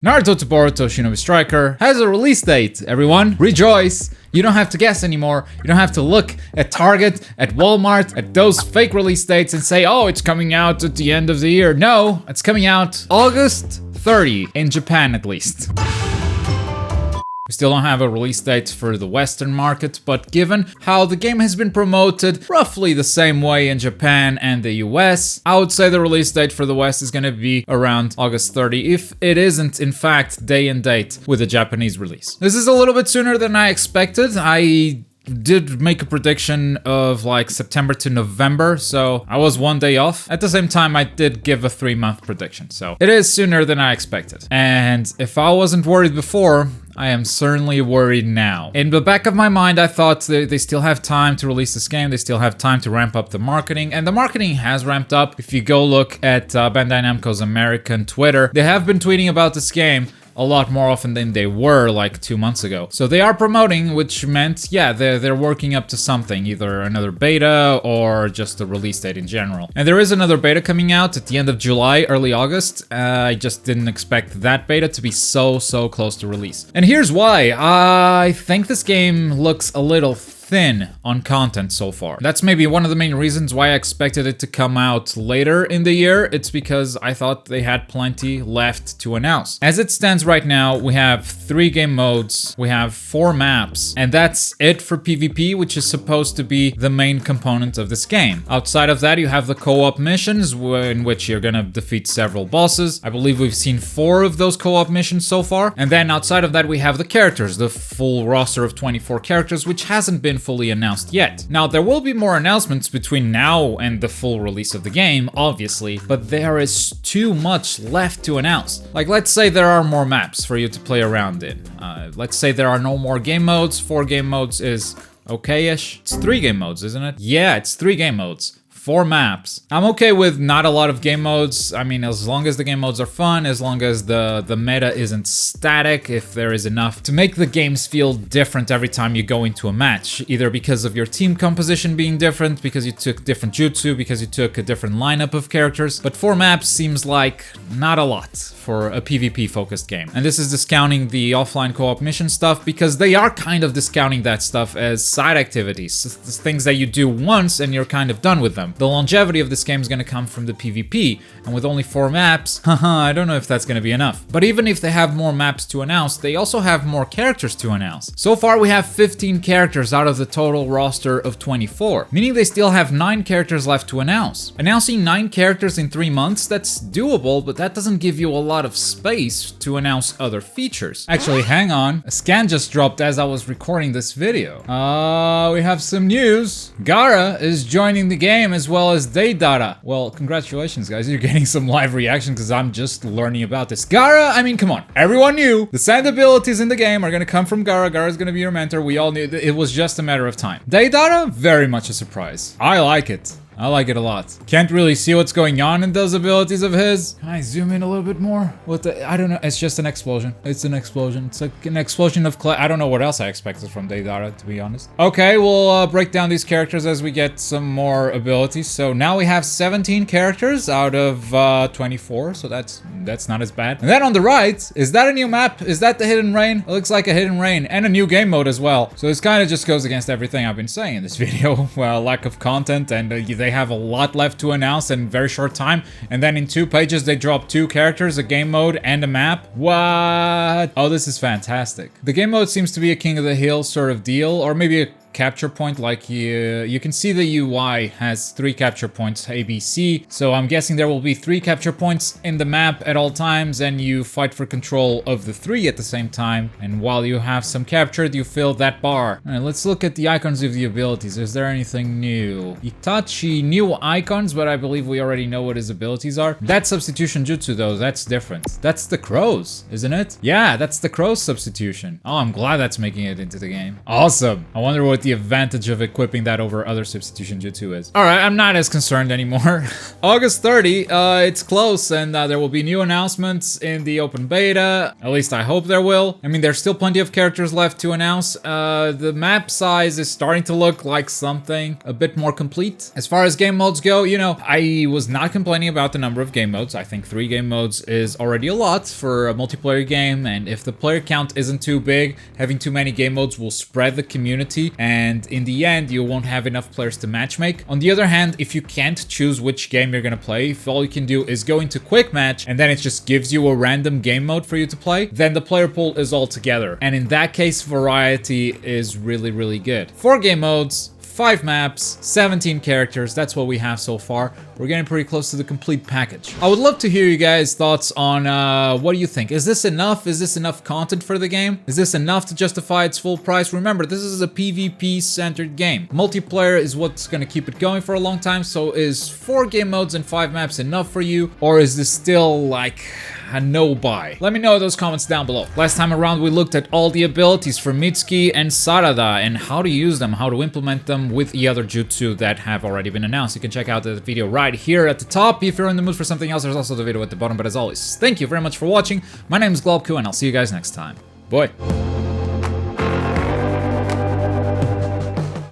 Naruto to Boruto Shinobi Striker has a release date, everyone. Rejoice! You don't have to guess anymore. You don't have to look at Target, at Walmart, at those fake release dates and say, oh, it's coming out at the end of the year. No, it's coming out August 30, in Japan at least. We still don't have a release date for the Western market, but given how the game has been promoted roughly the same way in Japan and the US, I would say the release date for the West is gonna be around August 30, if it isn't in fact day and date with the Japanese release. This is a little bit sooner than I expected. I did make a prediction of like September to November, so I was one day off. At the same time, I did give a 3-month prediction, so it is sooner than I expected. And if I wasn't worried before, I am certainly worried now. In the back of my mind, I thought they still have time to release this game, they still have time to ramp up the marketing, and the marketing has ramped up. If you go look at Bandai Namco's American Twitter, they have been tweeting about this game a lot more often than they were like 2 months ago. So they are promoting, which meant, yeah, they're working up to something, either another beta or just a release date in general. And there is another beta coming out at the end of July, early August. I just didn't expect that beta to be so close to release. And here's why. I think this game looks a little thin on content so far. That's maybe one of the main reasons why I expected it to come out later in the year. It's because I thought they had plenty left to announce. As it stands right now, we have 3 game modes, we have 4 maps, and that's it for PvP, which is supposed to be the main component of this game. Outside of that, you have the co-op missions in which you're gonna defeat several bosses. I believe we've seen 4 of those co-op missions so far. And then outside of that, we have the characters, the full roster of 24 characters, which hasn't been fully announced yet. Now, there will be more announcements between now and the full release of the game, obviously, but there is too much left to announce. Like, let's say there are more maps for you to play around in. Let's say there are no more game modes. 4 game modes is okay-ish. It's 3 game modes, isn't it? Yeah, it's 3 game modes. 4 maps. I'm okay with not a lot of game modes. I mean, as long as the game modes are fun, as long as the meta isn't static, if there is enough to make the games feel different every time you go into a match, either because of your team composition being different, because you took different jutsu, because you took a different lineup of characters. But 4 maps seems like not a lot for a PvP focused game. And this is discounting the offline co-op mission stuff, because they are kind of discounting that stuff as side activities, things that you do once and you're kind of done with them. The longevity of this game is going to come from the PvP, and with only 4 maps, I don't know if that's going to be enough. But even if they have more maps to announce, they also have more characters to announce. So far we have 15 characters out of the total roster of 24, meaning they still have 9 characters left to announce. Announcing 9 characters in 3 months, that's doable, but that doesn't give you a lot of space to announce other features. Actually, hang on, a scan just dropped as I was recording this video. We have some news. Gaara is joining the game as well as Deidara. Well, congratulations guys, you're getting some live reaction because I'm just learning about this. Gaara, I mean, come on. Everyone knew the sand abilities in the game are gonna come from Gaara. Gaara's gonna be your mentor. We all knew it was just a matter of time. Deidara, very much a surprise. I like it. I like it a lot. Can't really see what's going on in those abilities of his. Can I zoom in a little bit more? I don't know. It's just an explosion. It's an explosion. It's like an explosion of I don't know what else I expected from Deidara, to be honest. Okay, we'll break down these characters as we get some more abilities. So now we have 17 characters out of 24, so that's not as bad. And then on the right, is that a new map? Is that the Hidden Rain? It looks like a Hidden Rain and a new game mode as well. So this kind of just goes against everything I've been saying in this video. Well, lack of content, and they have a lot left to announce in a very short time, and then in 2 pages they drop 2 characters, a game mode and a map. What? Oh, this is fantastic. The game mode seems to be a King of the Hill sort of deal, or maybe a capture point. Like you can see the UI has 3 capture points, A, B, C, so I'm guessing there will be 3 capture points in the map at all times, and you fight for control of the 3 at the same time, and while you have some captured, you fill that bar. All right, let's look at the icons of the abilities. Is there anything new? Itachi, new icons, but I believe we already know what his abilities are. That substitution jutsu though, that's different. That's the crows, isn't it? Yeah, that's the crows substitution. Oh, I'm glad that's making it into the game. Awesome. I wonder what what the advantage of equipping that over other substitution jutsu is. Alright, I'm not as concerned anymore. August 30, it's close, and there will be new announcements in the open beta. At least I hope there will. I mean, there's still plenty of characters left to announce. The map size is starting to look like something a bit more complete. As far as game modes go, you know, I was not complaining about the number of game modes. I think 3 game modes is already a lot for a multiplayer game, and if the player count isn't too big, having too many game modes will spread the community, and in the end, you won't have enough players to matchmake. On the other hand, if you can't choose which game you're gonna play, if all you can do is go into quick match, and then it just gives you a random game mode for you to play, then the player pool is all together. And in that case, variety is really, really good. 4 game modes, 5 maps, 17 characters, that's what we have so far. We're getting pretty close to the complete package. I would love to hear you guys' thoughts on what do you think? Is this enough? Is this enough content for the game? Is this enough to justify its full price? Remember, this is a PvP-centered game. Multiplayer is what's gonna keep it going for a long time, so is 4 game modes and 5 maps enough for you? Or is this still like a no-buy? Let me know in those comments down below. Last time around, we looked at all the abilities for Mitsuki and Sarada and how to use them, how to implement them with the other jutsu that have already been announced. You can check out the video right here at the top. If you're in the mood for something else, there's also the video at the bottom. But as always, thank you very much for watching. My name is Globku, and I'll see you guys next time. Bye.